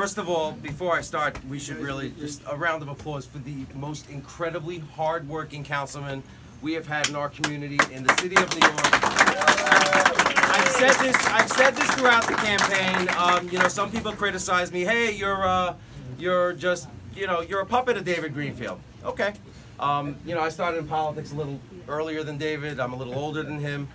First of all, before I start, we should really just a round of applause for the most incredibly hard-working councilman we have had in our community in the city of New York. I've said this throughout the campaign. You know, some people criticize me. Hey, you're just, you know, you're a puppet of David Greenfield. Okay. You know, I started in politics a little earlier than David. I'm a little older than him.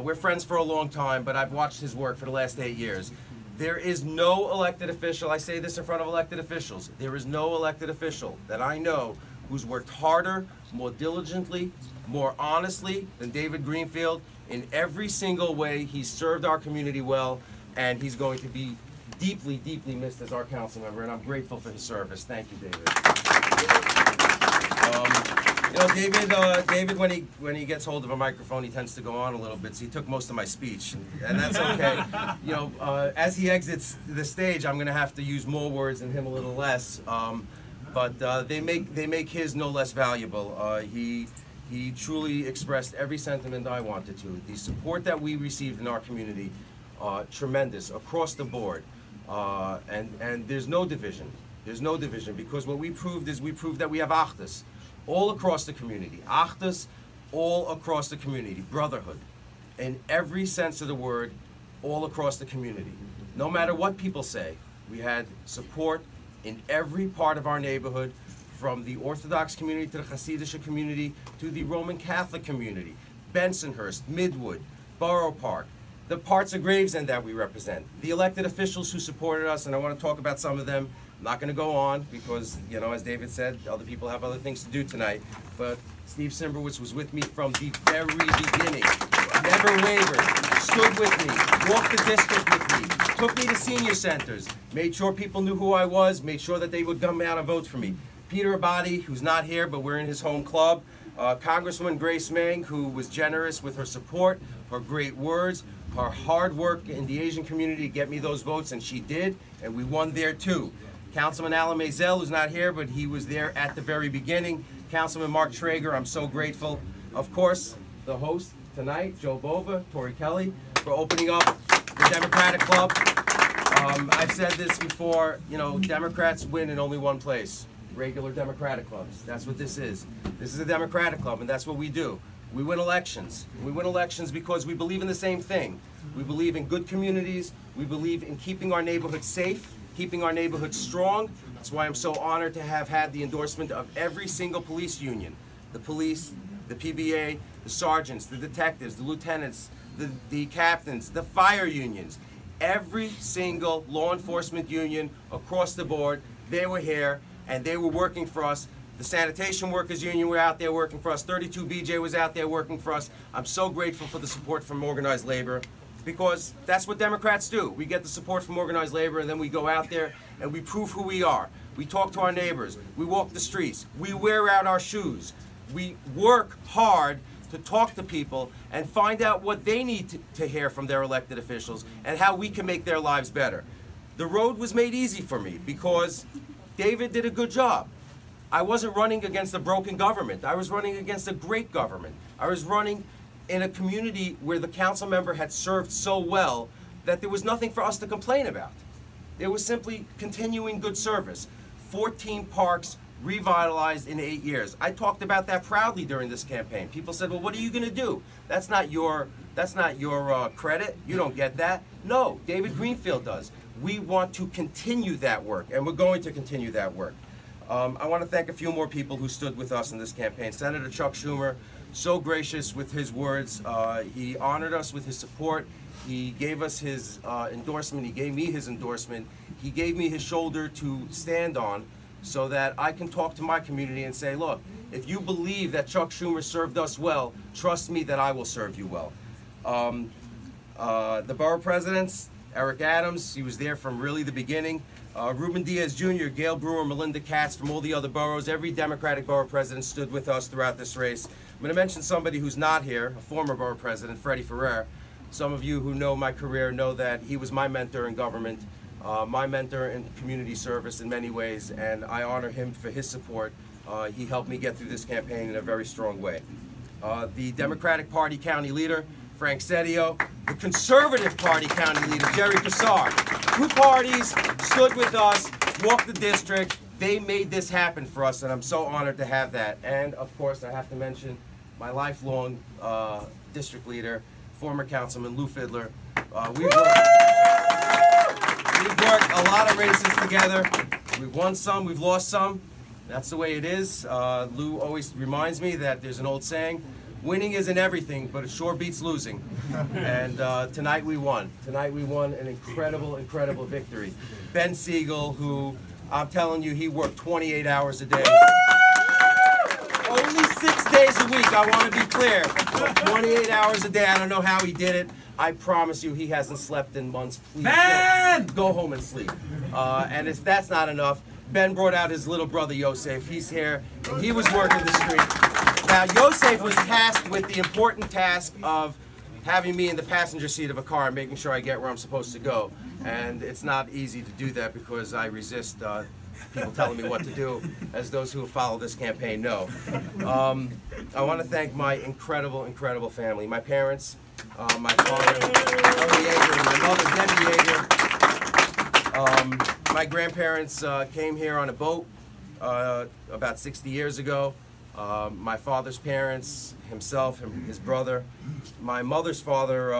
We're friends for a long time, but I've watched his work for the last 8 years. There is no elected official, I say this in front of elected officials, there is no elected official that I know who's worked harder, more diligently, more honestly than David Greenfield. In every single way, he's served our community well, and he's going to be deeply, deeply missed as our council member, and I'm grateful for his service. Thank you, David. You know, David, when he gets hold of a microphone, he tends to go on a little bit. So he took most of my speech, and that's okay. You know, as he exits the stage, I'm going to have to use more words and him a little less. But they make his no less valuable. He truly expressed every sentiment I wanted to. The support that we received in our community, tremendous across the board, and there's no division. There's no division, because what we proved is we proved that we have achdus all across the community. Achdus all across the community. Brotherhood in every sense of the word, all across the community. No matter what people say, we had support in every part of our neighborhood, from the Orthodox community to the Hasidic community to the Roman Catholic community, Bensonhurst, Midwood, Borough Park, the parts of Gravesend that we represent, the elected officials who supported us, and I want to talk about some of them. I'm not going to go on because, you know, as David said, other people have other things to do tonight. But Steve Simberwitz was with me from the very beginning. Never wavered, stood with me, walked the district with me, took me to senior centers, made sure people knew who I was, made sure that they would come out and vote for me. Peter Abadi, who's not here, but we're in his home club. Congresswoman Grace Meng, who was generous with her support, her great words, her hard work in the Asian community to get me those votes, and she did, and we won there too. Councilman Alan Maisel, who's not here, but he was there at the very beginning. Councilman Mark Traeger, I'm so grateful. Of course, the host tonight, Joe Bova, Tori Kelly, for opening up the Democratic Club. I've said this before, you know, Democrats win in only one place, regular Democratic clubs. That's what this is. This is a Democratic club, and that's what we do. We win elections. We win elections because we believe in the same thing. We believe in good communities. We believe in keeping our neighborhoods safe, keeping our neighborhoods strong. That's why I'm so honored to have had the endorsement of every single police union. The police, the PBA, the sergeants, the detectives, the lieutenants, the captains, the fire unions. Every single law enforcement union across the board, they were here and they were working for us. The Sanitation Workers Union were out there working for us. 32BJ was out there working for us. I'm so grateful for the support from organized labor, because that's what Democrats do. We get the support from organized labor, and then we go out there and we prove who we are. We talk to our neighbors. We walk the streets. We wear out our shoes. We work hard to talk to people and find out what they need to hear from their elected officials and how we can make their lives better. The road was made easy for me because David did a good job. I wasn't running against a broken government. I was running against a great government. I was running in a community where the council member had served so well that there was nothing for us to complain about. It was simply continuing good service. 14 parks revitalized in 8 years. I talked about that proudly during this campaign. People said, well, what are you going to do? That's not your credit. You don't get that. No, David Greenfield does. We want to continue that work, and we're going to continue that work. I want to thank a few more people who stood with us in this campaign. Senator Chuck Schumer, so gracious with his words. He honored us with his support. He gave us his endorsement. He gave me his endorsement. He gave me his shoulder to stand on so that I can talk to my community and say, look, if you believe that Chuck Schumer served us well, trust me that I will serve you well. The borough presidents, Eric Adams, he was there from really the beginning. Ruben Diaz Jr., Gail Brewer, Melinda Katz, from all the other boroughs. Every Democratic borough president stood with us throughout this race. I'm going to mention somebody who's not here, a former borough president, Freddie Ferrer. Some of you who know my career know that he was my mentor in government, my mentor in community service in many ways, and I honor him for his support. He helped me get through this campaign in a very strong way. The Democratic Party county leader, Frank Sedio, the Conservative Party county leader, Jerry Cassar. Two parties stood with us walked the district. They made this happen for us, and I'm so honored to have that. And of course, I have to mention my lifelong district leader, former councilman Lou Fiddler. We've worked a lot of races together. We've won some, we've lost some. That's the way it is. Lou always reminds me that there's an old saying, winning isn't everything, but it sure beats losing. And tonight we won. Tonight we won an incredible, incredible victory. Ben Siegel, who I'm telling you, he worked 28 hours a day. Only 6 days a week, I want to be clear. 28 hours a day, I don't know how he did it. I promise you he hasn't slept in months. Please go home and sleep. And if that's not enough, Ben brought out his little brother Yosef. He's here, and he was working the street. Now, Yosef was tasked with the important task of having me in the passenger seat of a car and making sure I get where I'm supposed to go. And it's not easy to do that because I resist people telling me what to do, as those who follow this campaign know. I want to thank my incredible, incredible family. My parents, my father, Kalman Yeger, my mother, Debbie Yeger. My grandparents came here on a boat about 60 years ago. My father's parents, himself and his brother. My mother's father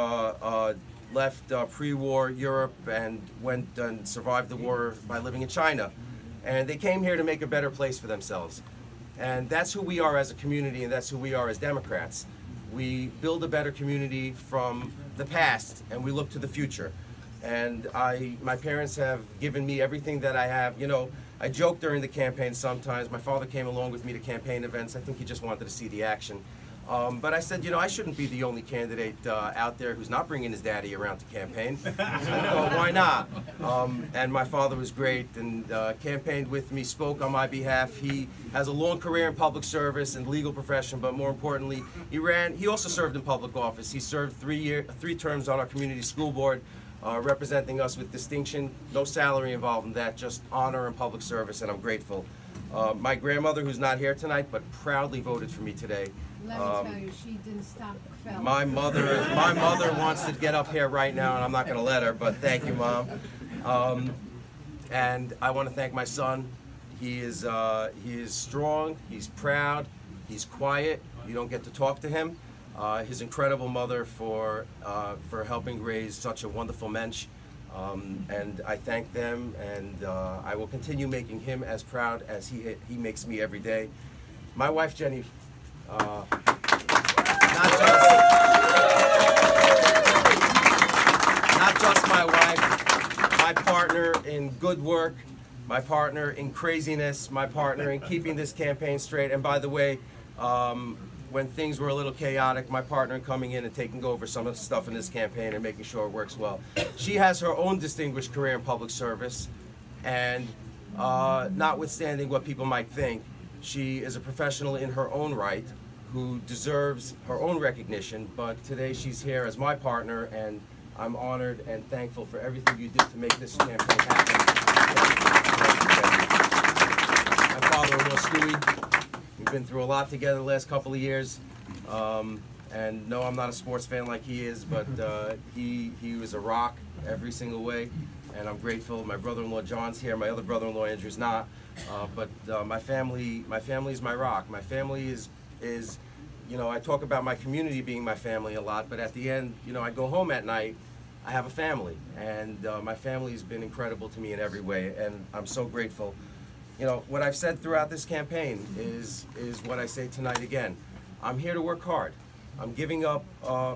left pre-war Europe and went and survived the war by living in China. And they came here to make a better place for themselves. And that's who we are as a community, and that's who we are as Democrats. We build a better community from the past, and we look to the future. And my parents have given me everything that I have. You know, I joke during the campaign sometimes. My father came along with me to campaign events. I think he just wanted to see the action. But I said, you know, I shouldn't be the only candidate out there who's not bringing his daddy around to campaign. So I thought, why not? And my father was great and campaigned with me, spoke on my behalf. He has a long career in public service and legal profession, but more importantly, he also served in public office. He served 3 terms on our community school board, representing us with distinction. No salary involved in that, just honor and public service, and I'm grateful. My grandmother, who's not here tonight, but proudly voted for me today. Let me tell you, she didn't stop. My mother wants to get up here right now, and I'm not going to let her. But thank you, Mom. And I want to thank my son. He is strong. He's proud. He's quiet. You don't get to talk to him. His incredible mother for helping raise such a wonderful mensch. And I thank them, and I will continue making him as proud as he makes me every day. My wife, Jenny, not just my wife, my partner in good work, my partner in craziness, my partner in keeping this campaign straight. And by the way, when things were a little chaotic, my partner in coming in and taking over some of the stuff in this campaign and making sure it works well. She has her own distinguished career in public service, and notwithstanding what people might think, she is a professional in her own right who deserves her own recognition. But today she's here as my partner, and I'm honored and thankful for everything you did to make this campaign happen. My father-in-law, Stewie, we've been through a lot together the last couple of years. And no, I'm not a sports fan like he is, but he was a rock every single way, and I'm grateful. My brother-in-law John's here. My other brother-in-law Andrew's not. But my family is my rock. My family is, you know, I talk about my community being my family a lot, but at the end, you know, I go home at night, I have a family, and my family has been incredible to me in every way, and I'm so grateful. You know, what I've said throughout this campaign is what I say tonight again. I'm here to work hard. I'm giving up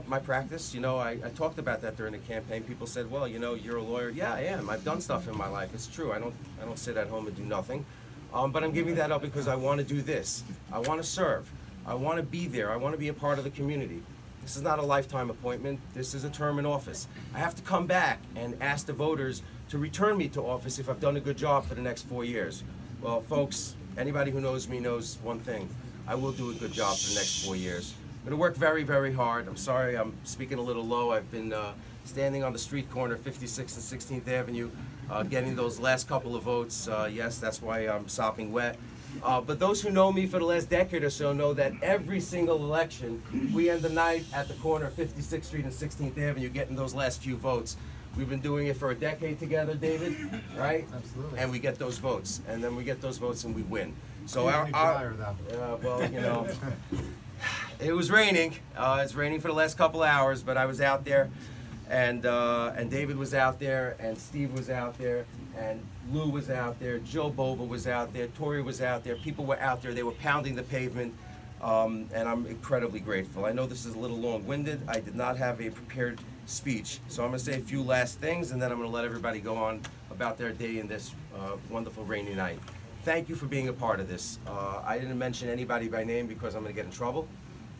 my practice. You know, I talked about that during the campaign. People said, well, you know, you're a lawyer. Yeah, I am. I've done stuff in my life. It's true. I don't sit at home and do nothing. But I'm giving that up because I want to do this. I want to serve. I want to be there. I want to be a part of the community. This is not a lifetime appointment. This is a term in office. I have to come back and ask the voters to return me to office if I've done a good job for the next 4 years. Well, folks, anybody who knows me knows one thing. I will do a good job for the next 4 years. I'm going to work very, very hard. I'm sorry I'm speaking a little low. I've been standing on the street corner, 56th and 16th Avenue, getting those last couple of votes. Yes, that's why I'm sopping wet. But those who know me for the last decade or so know that every single election, we end the night at the corner of 56th Street and 16th Avenue getting those last few votes. We've been doing it for a decade together, David, right? Absolutely. And we get those votes, and then we get those votes and we win. So well, you know, it was raining. It's raining for the last couple hours, but I was out there, and David was out there, and Steve was out there, and Lou was out there, Joe Bova was out there, Tori was out there. People were out there. They were pounding the pavement, and I'm incredibly grateful. I know this is a little long-winded. I did not have a prepared speech, so I'm going to say a few last things, and then I'm going to let everybody go on about their day in this wonderful rainy night. Thank you for being a part of this. I didn't mention anybody by name because I'm going to get in trouble,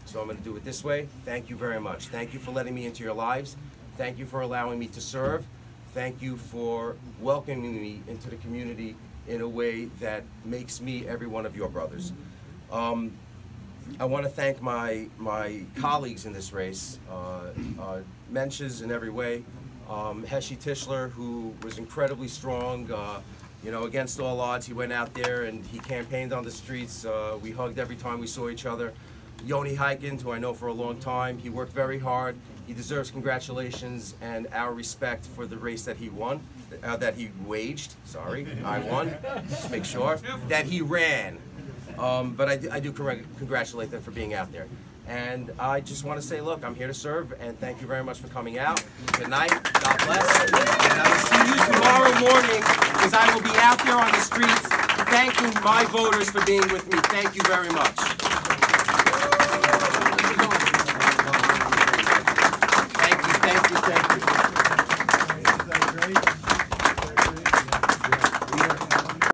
so I'm going to do it this way. Thank you very much. Thank you for letting me into your lives. Thank you for allowing me to serve. Thank you for welcoming me into the community in a way that makes me every one of your brothers. I want to thank my colleagues in this race, Menches in every way, Heshi Tischler, who was incredibly strong, you know, against all odds. He went out there and he campaigned on the streets. We hugged every time we saw each other. Yoni Heikens, who I know for a long time, he worked very hard. He deserves congratulations and our respect for the race that he won, that he waged. Sorry, I won. Just make sure that he ran. But I do congratulate them for being out there. And I just want to say, look, I'm here to serve, and thank you very much for coming out. Good night. God bless. And I will see you tomorrow morning, because I will be out there on the streets thanking my voters for being with me. Thank you very much. Thank you, thank you, thank you.